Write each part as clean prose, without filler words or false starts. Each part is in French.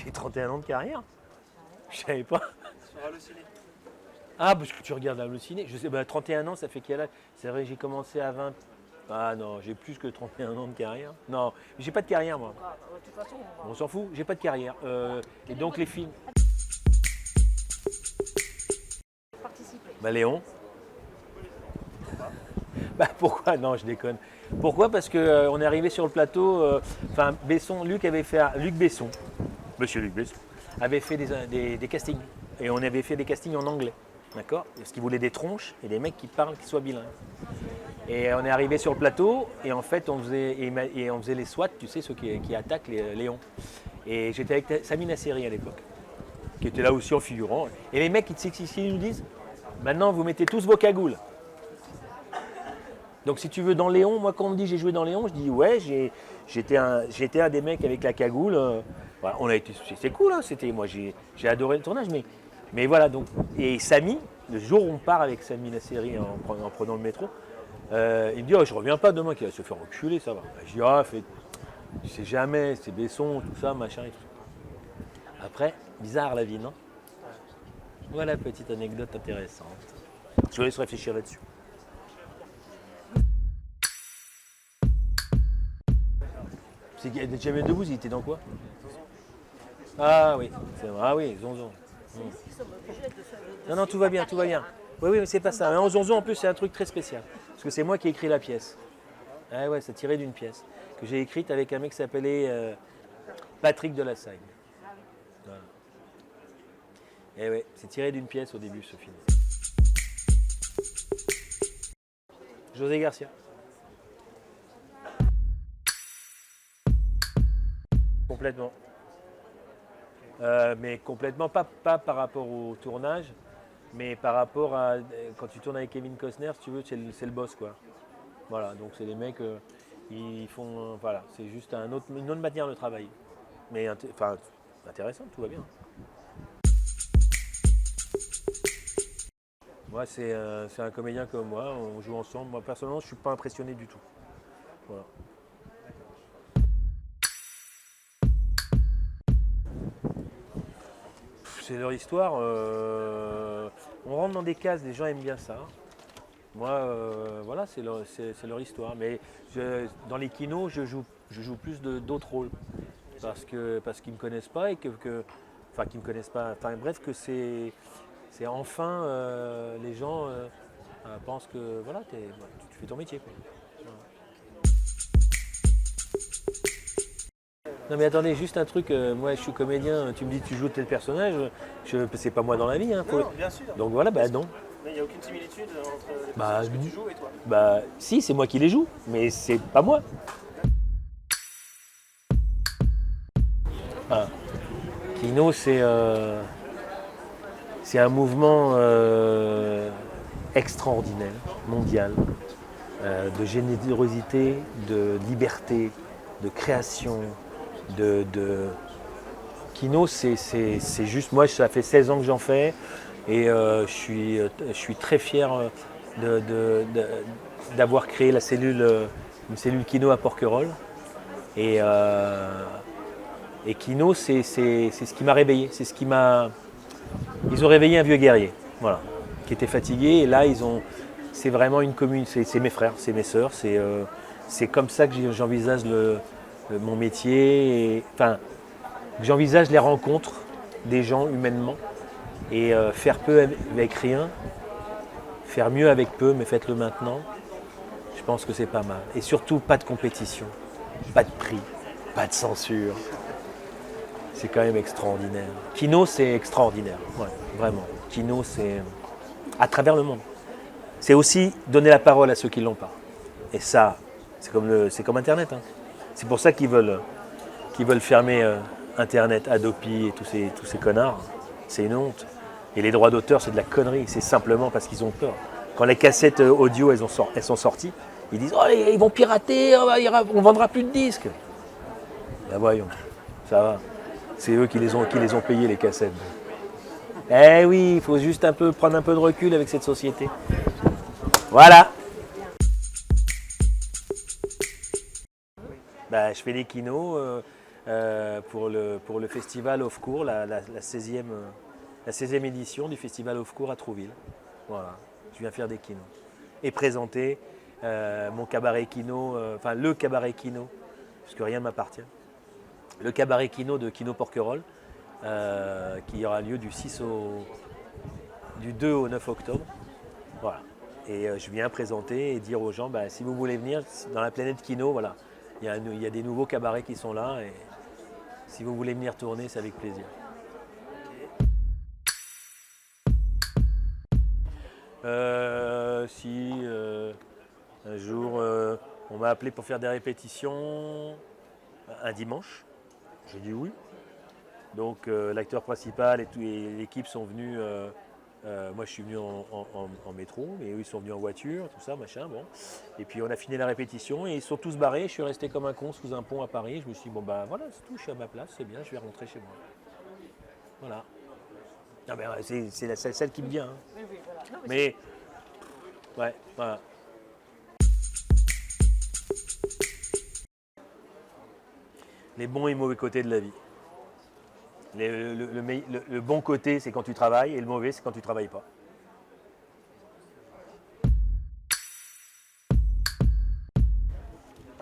J'ai 31 ans de carrière. Je savais pas. Sur Allociné. Ah, parce que tu regardes Allociné. Je sais, 31 ans, ça fait quel âge? C'est vrai, j'ai commencé à 20. Ah non, j'ai plus que 31 ans de carrière. Non, j'ai pas de carrière, moi. De toute façon, On s'en fout, j'ai pas de carrière. Et donc, les films. participer. Bah, Léon. Bah, pourquoi? Non, je déconne. Pourquoi? Parce qu'on est arrivé sur le plateau. Enfin, Besson, Luc Besson, monsieur Luc Besson, avait fait des castings. Et on avait fait des castings en anglais. D'accord? Parce qu'il voulait des tronches et des mecs qui parlent, qui soient bilingues. Et on est arrivé sur le plateau et en fait on faisait les SWAT, tu sais, ceux qui attaquent les Léons. Et j'étais avec Sami Nasseri à l'époque, qui était là aussi en figurant. Et les mecs ils nous disent, maintenant vous mettez tous vos cagoules. Donc si tu veux dans Léon, moi quand on me dit j'ai joué dans Léon, je dis ouais, j'étais un des mecs avec la cagoule. Voilà, c'était cool, hein, moi j'ai adoré le tournage, mais voilà donc. Et Sami, le jour où on part avec Sami Nasseri en prenant le métro, il me dit oh, je reviens pas demain, qu'il va se faire enculer, ça va. Je dis ah, tu sais jamais, c'est Besson, tout ça, machin et tout. Après, bizarre la vie, non? Voilà, petite anecdote intéressante. Je vous laisse réfléchir là-dessus. C'est Jamel Debbouze, il était dans quoi? Ah oui, c'est vrai. Ah oui, Zonzon. Non, tout va bien, tout va bien. Oui, mais c'est pas ça. Mais Zonzon, en plus, c'est un truc très spécial. Parce que c'est moi qui ai écrit la pièce. Ah ouais, c'est tiré d'une pièce que j'ai écrite avec un mec qui s'appelait Patrick Delassagne. Voilà. Et ouais, c'est tiré d'une pièce au début, ce film. José Garcia. Complètement. Mais complètement, pas par rapport au tournage, mais par rapport à quand tu tournes avec Kevin Costner, si tu veux, c'est le boss, quoi. Voilà, donc c'est les mecs, ils font, voilà, c'est juste une autre manière de travailler. Mais intéressant, tout va bien. Moi, c'est un comédien comme moi, on joue ensemble. Moi, personnellement, je ne suis pas impressionné du tout. Voilà. C'est leur histoire. On rentre dans des cases, les gens aiment bien ça. Moi, voilà, c'est leur histoire. Mais dans les kinos, je joue plus d'autres rôles. Parce qu'ils ne me connaissent pas et qu'ils me connaissent pas. Enfin, bref, que c'est enfin, les gens pensent que voilà, tu fais ton métier, quoi. Voilà. Non mais attendez, juste un truc, moi je suis comédien, tu me dis tu joues tel personnage, c'est pas moi dans la vie. Hein, Non, bien sûr. Donc voilà, bah non. Mais il n'y a aucune similitude entre les personnages que tu joues et toi. Bah si, c'est moi qui les joue, mais c'est pas moi. Ah. Kino, c'est un mouvement extraordinaire, mondial, de générosité, de liberté, de création, Kino, c'est juste, moi ça fait 16 ans que j'en fais et je suis très fier d'avoir créé une cellule Kino à Porquerolles. Et Kino, c'est ce qui m'a réveillé, ils ont réveillé un vieux guerrier, voilà, qui était fatigué et là c'est vraiment une commune, c'est mes frères, c'est mes sœurs, c'est comme ça que j'envisage mon métier, que j'envisage les rencontres des gens humainement et faire peu avec rien, faire mieux avec peu, mais faites-le maintenant. Je pense que c'est pas mal. Et surtout, pas de compétition, pas de prix, pas de censure. C'est quand même extraordinaire. Kino, c'est extraordinaire, ouais, vraiment. Kino, c'est à travers le monde. C'est aussi donner la parole à ceux qui ne l'ont pas. Et ça, c'est comme Internet. Hein. C'est pour ça qu'ils veulent fermer Internet, Adopi et tous ces connards. C'est une honte. Et les droits d'auteur, c'est de la connerie. C'est simplement parce qu'ils ont peur. Quand les cassettes audio, elles sont sorties, ils disent oh, ils vont pirater, on vendra plus de disques. Ben voyons, ça va. C'est eux qui les ont payés, les cassettes. Eh oui, il faut juste prendre un peu de recul avec cette société. Voilà. Bah, je fais des kinos. pour le festival Off Court, la 16e édition du festival Off Court à Trouville. Voilà, je viens faire des kinos. Et présenter mon cabaret kino, enfin le cabaret kino, parce que rien ne m'appartient. Le cabaret kino de Kino Porquerolles, qui aura lieu du 2 au 9 octobre. Voilà. Et je viens présenter et dire aux gens, si vous voulez venir dans la planète Kino, voilà, il y a des nouveaux cabarets qui sont là. Et si vous voulez venir tourner, c'est avec plaisir. Un jour, on m'a appelé pour faire des répétitions un dimanche. J'ai dit oui. Donc l'acteur principal et l'équipe sont venus. Moi je suis venu en métro, mais eux ils sont venus en voiture, tout ça, machin, bon. Et puis on a fini la répétition et ils sont tous barrés. Je suis resté comme un con sous un pont à Paris. Je me suis dit voilà, c'est tout, je suis à ma place, c'est bien, je vais rentrer chez moi. Voilà. Non, mais c'est celle qui me vient. Hein. Oui, voilà. Non, Mais ouais, voilà. Les bons et mauvais côtés de la vie. Le bon côté, c'est quand tu travailles, et le mauvais, c'est quand tu travailles pas.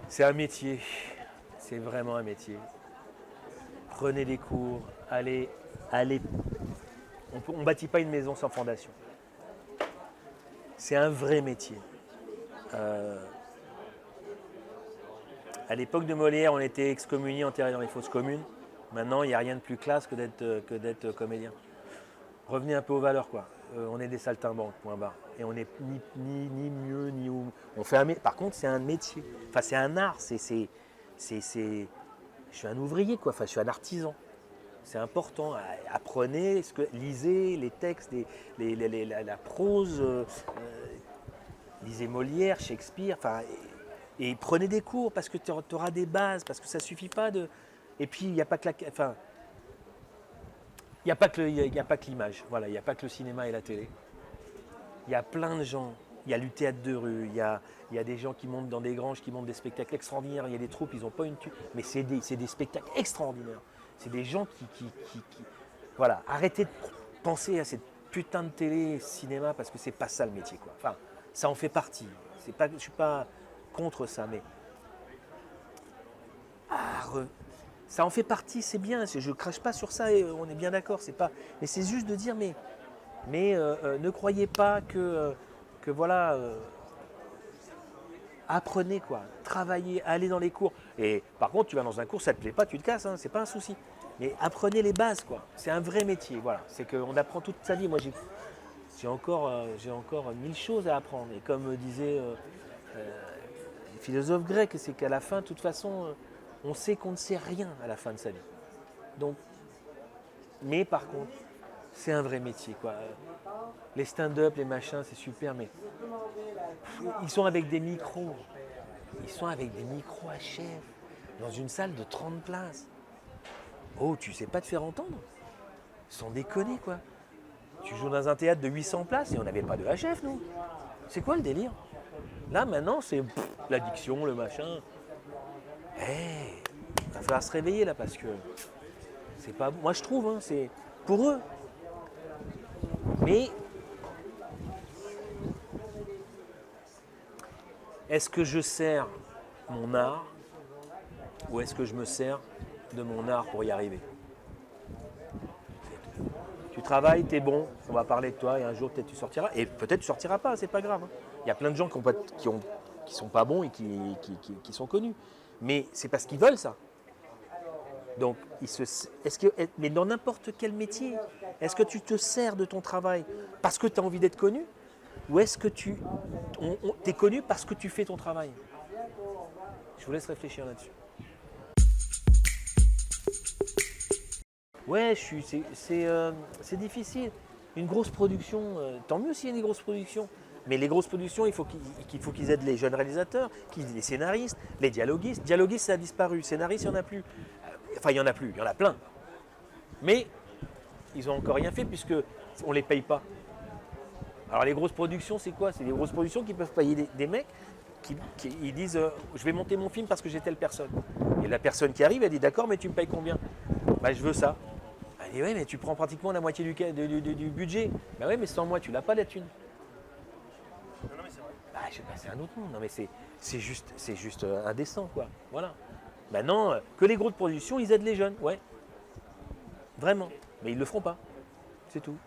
C'est un métier. C'est vraiment un métier. Prenez des cours, allez. On ne bâtit pas une maison sans fondation. C'est un vrai métier. À l'époque de Molière, on était excommuniés, enterrés dans les fosses communes. Maintenant, il n'y a rien de plus classe que d'être comédien. Revenez un peu aux valeurs, quoi. On est des saltimbanques, point barre. Et on n'est ni mieux, ni où. Par contre, c'est un métier. Enfin, c'est un art. Je suis un ouvrier, quoi. Enfin, je suis un artisan. C'est important. Apprenez, lisez les textes, la prose. Lisez Molière, Shakespeare. Enfin, et prenez des cours parce que tu auras des bases, parce que ça ne suffit pas de. Et puis, il n'y a pas que il n'y a pas que l'image, voilà, il n'y a pas que le cinéma et la télé. Il y a plein de gens, il y a du théâtre de rue, il y a des gens qui montent dans des granges, qui montent des spectacles extraordinaires, il y a des troupes, ils n'ont pas une thune, mais c'est des spectacles extraordinaires. C'est des gens qui voilà, arrêtez de penser à cette putain de télé, cinéma, parce que c'est pas ça le métier, quoi. Enfin, ça en fait partie. Je ne suis pas contre ça, mais ça en fait partie, c'est bien. Je ne crache pas sur ça et on est bien d'accord. Mais c'est juste de dire, mais ne croyez pas que voilà, apprenez quoi, travaillez, allez dans les cours. Et par contre, tu vas dans un cours, ça te plaît pas, tu te casses, hein, c'est pas un souci. Mais apprenez les bases, quoi. C'est un vrai métier, voilà. C'est qu'on apprend toute sa vie. Moi, j'ai encore 1000 choses à apprendre. Et comme disait le philosophe grec, c'est qu'à la fin, de toute façon, on sait qu'on ne sait rien à la fin de sa vie. Donc, mais par contre, c'est un vrai métier, quoi. Les stand-up, les machins, c'est super, mais ils sont avec des micros. Ils sont avec des micros HF dans une salle de 30 places. Oh, tu sais pas te faire entendre? Sans déconner, quoi. Tu joues dans un théâtre de 800 places et on n'avait pas de HF, nous. C'est quoi le délire? Là, maintenant, c'est l'addiction, le machin. Il va falloir se réveiller, là, parce que c'est pas bon. Moi, je trouve, hein, c'est pour eux. Mais est-ce que je sers mon art ou est-ce que je me sers de mon art pour y arriver? Tu travailles, t'es bon, on va parler de toi et un jour peut-être tu sortiras. Et peut-être tu sortiras pas, c'est pas grave. Hein. Il y a plein de gens qui sont pas bons et qui sont connus. Mais c'est parce qu'ils veulent ça. Donc, mais dans n'importe quel métier, est-ce que tu te sers de ton travail parce que tu as envie d'être connu? Ou est-ce que tu es connu parce que tu fais ton travail? Je vous laisse réfléchir là-dessus. Ouais, c'est difficile. Une grosse production, tant mieux s'il y a une grosse production. Mais les grosses productions, il faut qu'ils aident les jeunes réalisateurs, les scénaristes, les dialoguistes. Dialoguistes, ça a disparu. Scénaristes, il n'y en a plus. Enfin, il y en a plus, il y en a plein. Mais ils n'ont encore rien fait puisqu'on ne les paye pas. Alors les grosses productions, c'est quoi? C'est des grosses productions qui peuvent payer des mecs ils disent je vais monter mon film parce que j'ai telle personne. Et la personne qui arrive, elle dit d'accord, mais tu me payes combien? Bah, je veux ça. Elle dit ouais, mais tu prends pratiquement la moitié du budget. Bah ouais, mais sans moi, tu l'as pas la thune. Non, mais c'est vrai. Bah, je sais pas, c'est un autre monde. Non, mais c'est juste indécent, quoi. Voilà. Maintenant, que les gros de production, ils aident les jeunes, ouais. Vraiment. Mais ils le feront pas. C'est tout.